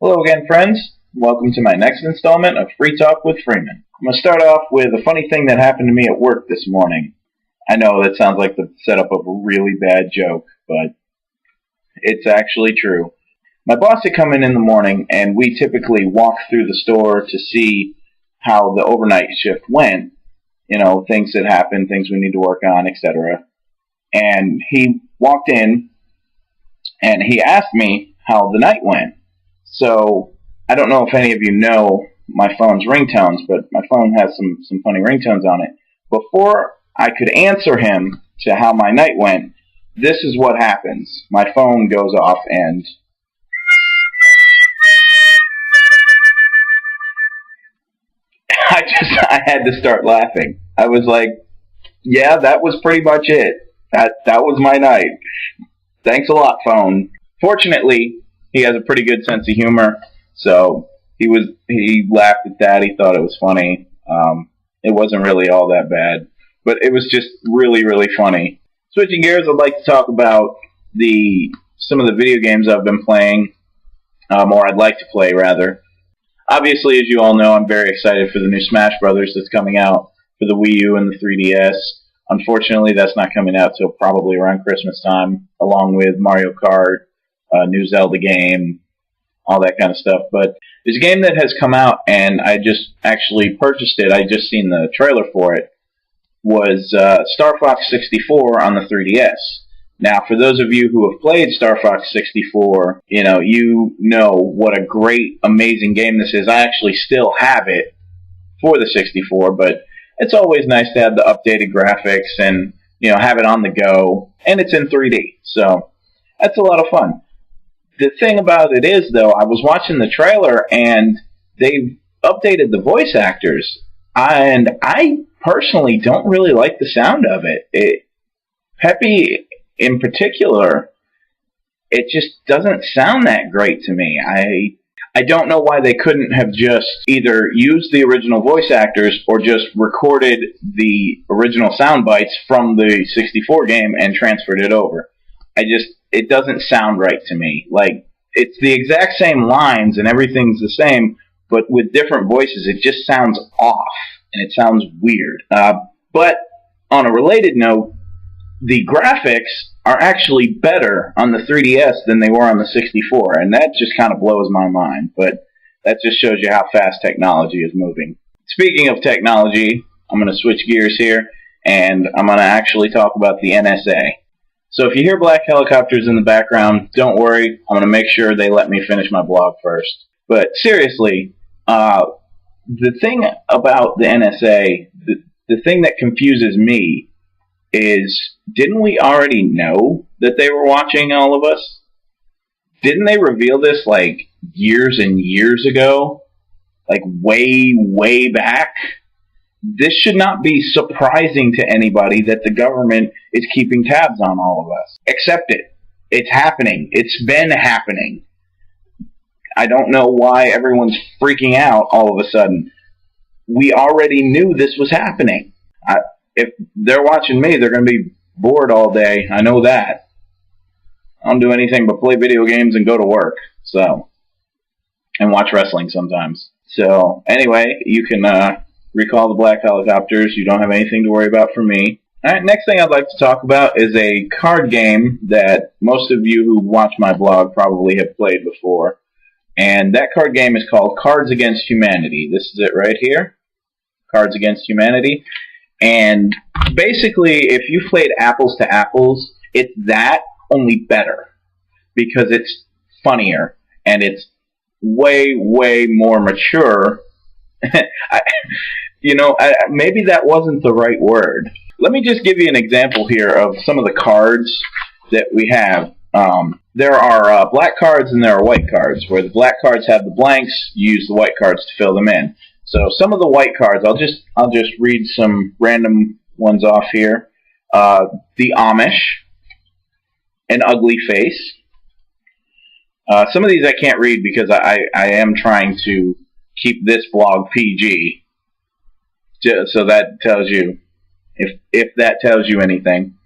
Hello again, friends. Welcome to my next installment of Free Talk with Freeman. I'm going to start off with a funny thing that happened to me at work this morning. I know that sounds like the setup of a really bad joke, but it's actually true. My boss had come in the morning, and we typically walk through the store to see how the overnight shift went. You know, things that happen, things we need to work on, etc. And he walked in, and he asked me how the night went. So, I don't know if any of you know my phone's ringtones, but my phone has some funny ringtones on it. Before I could answer him to how my night went, this is what happens. My phone goes off and I had to start laughing. I was like, yeah, that was pretty much it. That was my night. Thanks a lot, phone. Fortunately, he has a pretty good sense of humor, so he laughed at that. He thought it was funny. It wasn't really all that bad, but it was just really, really funny. Switching gears, I'd like to talk about some of the video games I've been playing, or I'd like to play, rather. Obviously, as you all know, I'm very excited for the new Smash Brothers that's coming out for the Wii U and the 3DS. Unfortunately, that's not coming out till probably around Christmas time, along with Mario Kart, new Zelda game, all that kind of stuff. But there's a game that has come out, and I just actually purchased it. I just seen the trailer for it. Was Star Fox 64 on the 3DS. Now, for those of you who have played Star Fox 64, you know what a great, amazing game this is. I actually still have it for the 64, but it's always nice to have the updated graphics and, have it on the go. And it's in 3D, so that's a lot of fun. The thing about it is, though, I was watching the trailer, and they've updated the voice actors, and I personally don't really like the sound of it. Peppy, in particular, it just doesn't sound that great to me. I don't know why they couldn't have just either used the original voice actors or just recorded the original sound bites from the 64 game and transferred it over. It doesn't sound right to me. Like, it's the exact same lines and everything's the same, but with different voices, it just sounds off, and it sounds weird. But on a related note, the graphics are actually better on the 3DS than they were on the 64, and that just kind of blows my mind, but that just shows you how fast technology is moving. Speaking of technology, I'm going to switch gears here, and I'm going to actually talk about the NSA. So if you hear black helicopters in the background, don't worry. I'm going to make sure they let me finish my blog first. But seriously, the thing about the NSA, the thing that confuses me is, didn't we already know that they were watching all of us? Didn't they reveal this like years and years ago? Like way, way back? This should not be surprising to anybody that the government is keeping tabs on all of us. Accept it. It's happening. It's been happening. I don't know why everyone's freaking out all of a sudden. We already knew this was happening. If they're watching me, they're going to be bored all day. I know that. I don't do anything but play video games and go to work. And watch wrestling sometimes. So, anyway, you can recall the black helicopters. You don't have anything to worry about from me. Alright, next thing I'd like to talk about is a card game that most of you who watch my blog probably have played before. And that card game is called Cards Against Humanity. This is it right here. Cards Against Humanity. And basically, if you played Apples to Apples, it's that, only better. Because it's funnier. And it's way, way more mature. Maybe that wasn't the right word. Let me just give you an example here of some of the cards that we have. There are black cards and there are white cards. Where the black cards have the blanks, you use the white cards to fill them in. So some of the white cards, I'll just read some random ones off here. The Amish, an ugly face. Some of these I can't read because I am trying to keep this blog PG. So that tells you, if that tells you anything.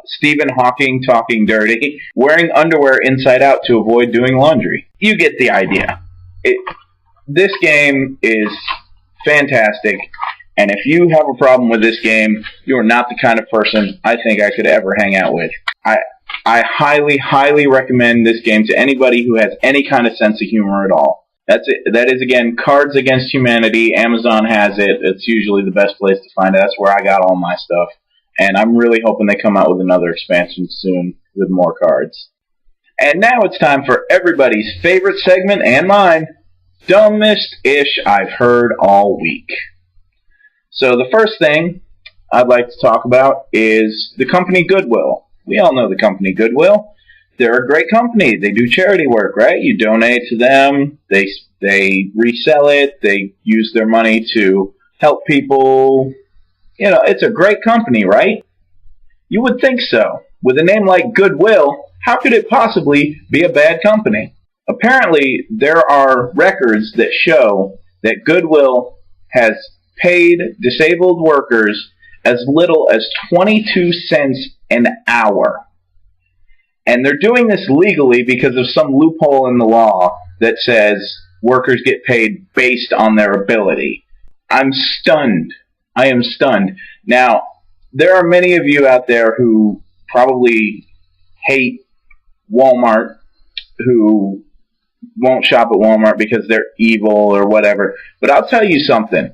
Stephen Hawking talking dirty. Wearing underwear inside out to avoid doing laundry. You get the idea. This game is fantastic, and if you have a problem with this game, you are not the kind of person I think I could ever hang out with. I highly, highly recommend this game to anybody who has any kind of sense of humor at all. That's it. That is, again, Cards Against Humanity. Amazon has it. It's usually the best place to find it. That's where I got all my stuff. And I'm really hoping they come out with another expansion soon with more cards. And now it's time for everybody's favorite segment and mine, Dumbest-ish I've Heard All Week. So the first thing I'd like to talk about is the company Goodwill. We all know the company Goodwill. They're a great company. They do charity work, right? You donate to them. They resell it. They use their money to help people. You know, it's a great company, right? You would think so. With a name like Goodwill, how could it possibly be a bad company? Apparently, there are records that show that Goodwill has paid disabled workers as little as 22 cents an hour. And they're doing this legally because of some loophole in the law that says workers get paid based on their ability. I'm stunned. I am stunned. Now, there are many of you out there who probably hate Walmart, who won't shop at Walmart because they're evil or whatever. But I'll tell you something.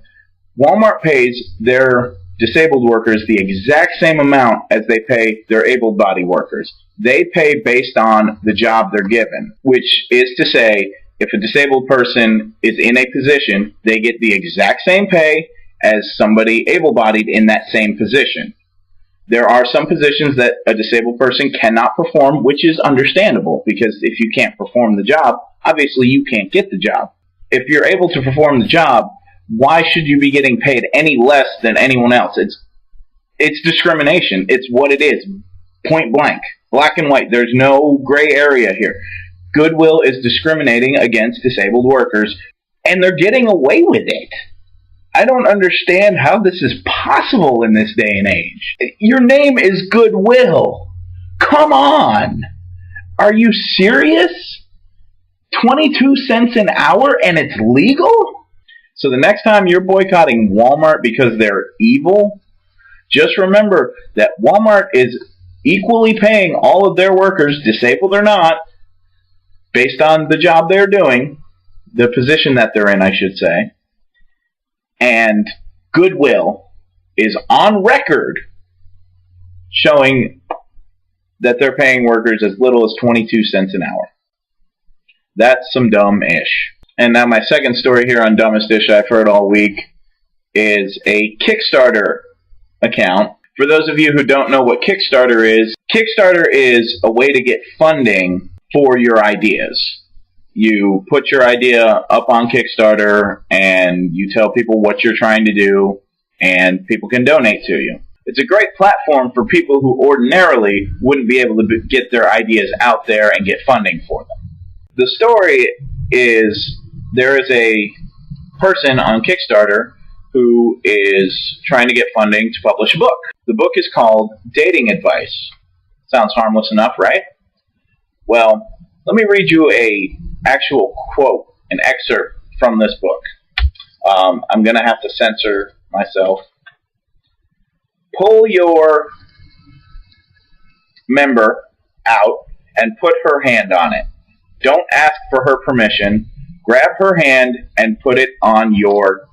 Walmart pays their disabled workers the exact same amount as they pay their able-bodied workers. They pay based on the job they're given, which is to say, if a disabled person is in a position, they get the exact same pay as somebody able-bodied in that same position. There are some positions that a disabled person cannot perform, which is understandable, because if you can't perform the job, obviously you can't get the job. If you're able to perform the job, why should you be getting paid any less than anyone else? It's discrimination. It's what it is. Point blank. Black and white. There's no gray area here. Goodwill is discriminating against disabled workers, and they're getting away with it. I don't understand how this is possible in this day and age. Your name is Goodwill. Come on. Are you serious? 22 cents an hour and it's legal? So the next time you're boycotting Walmart because they're evil, just remember that Walmart is equally paying all of their workers, disabled or not, based on the job they're doing, the position that they're in, I should say. And Goodwill is on record showing that they're paying workers as little as 22 cents an hour. That's some dumb-ish. And now my second story here on Dumbest-ish I've Heard All Week is a Kickstarter account. For those of you who don't know what Kickstarter is a way to get funding for your ideas. You put your idea up on Kickstarter and you tell people what you're trying to do, and people can donate to you. It's a great platform for people who ordinarily wouldn't be able to get their ideas out there and get funding for them. The story is there is a person on Kickstarter who is trying to get funding to publish a book. The book is called Dating Advice. Sounds harmless enough, right? Well, let me read you a actual quote, an excerpt from this book. I'm going to have to censor myself. Pull your member out and put her hand on it. Don't ask for her permission. Grab her hand and put it on your...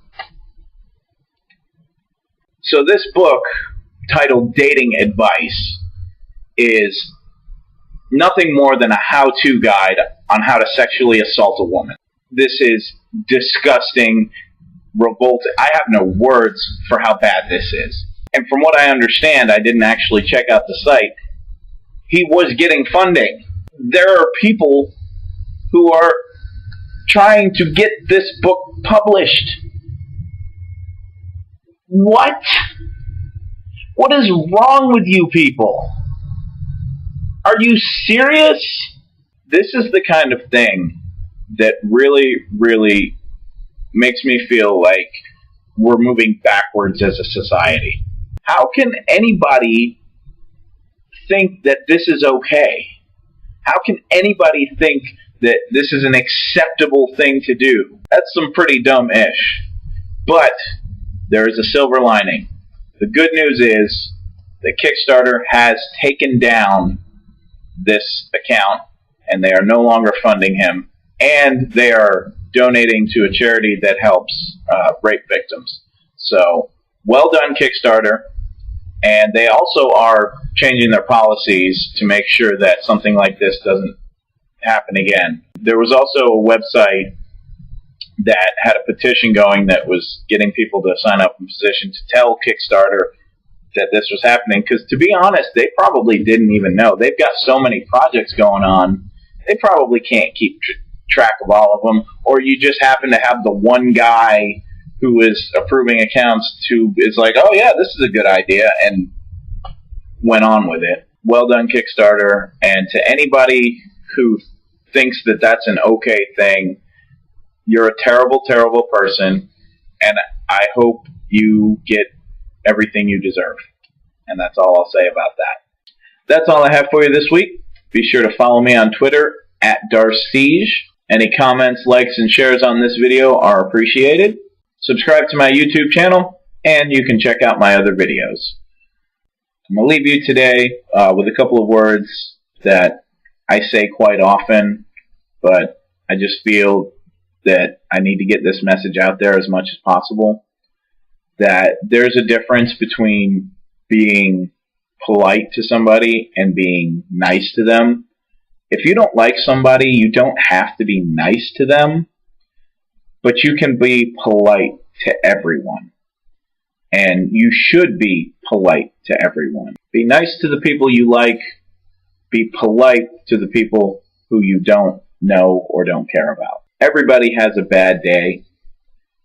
So this book, titled Dating Advice, is nothing more than a how-to guide on how to sexually assault a woman. This is disgusting, revolting. I have no words for how bad this is. And from what I understand, I didn't actually check out the site, he was getting funding. There are people who are trying to get this book published. What? What is wrong with you people? Are you serious? This is the kind of thing that really, really makes me feel like we're moving backwards as a society. How can anybody think that this is okay? How can anybody think that this is an acceptable thing to do. That's some pretty dumb-ish. But there is a silver lining. The good news is that Kickstarter has taken down this account, and they are no longer funding him, and they are donating to a charity that helps rape victims. So, well done, Kickstarter. And they also are changing their policies to make sure that something like this doesn't happen again. There was also a website that had a petition going that was getting people to sign up in position to tell Kickstarter that this was happening, because to be honest, they probably didn't even know. They've got so many projects going on, they probably can't keep track of all of them, or you just happen to have the one guy who is approving accounts who is like, oh yeah, this is a good idea, and went on with it. Well done, Kickstarter, and to anybody who thinks that that's an okay thing, you're a terrible, terrible person, and I hope you get everything you deserve. And that's all I'll say about that. That's all I have for you this week. Be sure to follow me on Twitter @Darsiege. Any comments, likes, and shares on this video are appreciated. Subscribe to my YouTube channel, and you can check out my other videos. I'm going to leave you today with a couple of words that I say quite often, but I just feel that I need to get this message out there as much as possible. That there's a difference between being polite to somebody and being nice to them. If you don't like somebody, you don't have to be nice to them, but you can be polite to everyone. And you should be polite to everyone. Be nice to the people you like. Be polite to the people who you don't know or don't care about. Everybody has a bad day.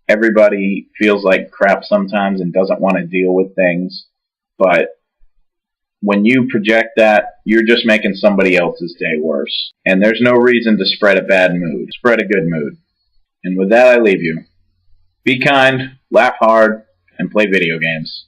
Everybody feels like crap sometimes and doesn't want to deal with things. But when you project that, you're just making somebody else's day worse. And there's no reason to spread a bad mood. Spread a good mood. And with that, I leave you. Be kind, laugh hard, and play video games.